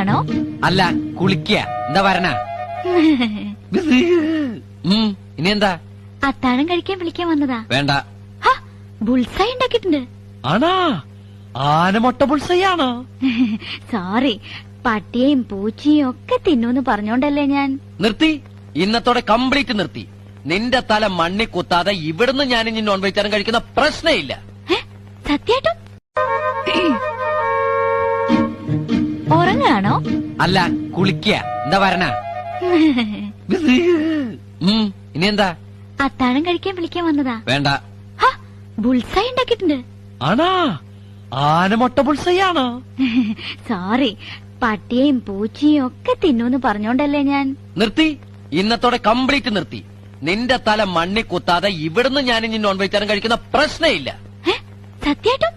ഉറങ്ങാണോ? അല്ല, കുളിക്കുക. എന്താ വരണ? ഇനി എന്താ? അത്താഴം കഴിക്കാൻ വിളിക്കാൻ വന്നതാ. വേണ്ട. ബുൾസൈ ഉണ്ടാക്കിയിട്ടുണ്ട്. ആണാ? ആനമൊട്ട ബുൾസൈയാണോ? സോറി, പട്ടിയെയും പൂച്ചയും ഒക്കെ തിന്നൂന്ന് പറഞ്ഞോണ്ടല്ലേ ഞാൻ. നിർത്തി. ഇന്നത്തോടെ കംപ്ലീറ്റ് നിർത്തി. നിന്റെ തല മണ്ണി കുത്താതെ ഇവിടുന്ന് ഞാൻ ഇനി നോൺ വെജിറ്റേറിയൻ കഴിക്കുന്ന പ്രശ്നമില്ല. സത്യായിട്ടും ഉറങ്ങാണോ? അല്ല, കുളിക്കുക. എന്താ വരണ? ഇനി എന്താ? അത്താഴം കഴിക്കാൻ വിളിക്കാൻ വന്നതാ. വേണ്ട. ബുൾസൈ ഉണ്ടാക്കിയിട്ടുണ്ട്. ആണാ? ആനമൊട്ട ബുൾസൈയാണോ? സോറി, പട്ടിയെയും പൂച്ചയും ഒക്കെ തിന്നൂന്ന് പറഞ്ഞോണ്ടല്ലേ ഞാൻ. നിർത്തി. ഇന്നത്തോടെ കംപ്ലീറ്റ് നിർത്തി. നിന്റെ തല മണ്ണി കുത്താതെ ഇവിടുന്ന് ഞാൻ ഇനി നോൺ വെജിറ്റേറിയൻ കഴിക്കുന്ന പ്രശ്നമില്ല. സത്യായിട്ടും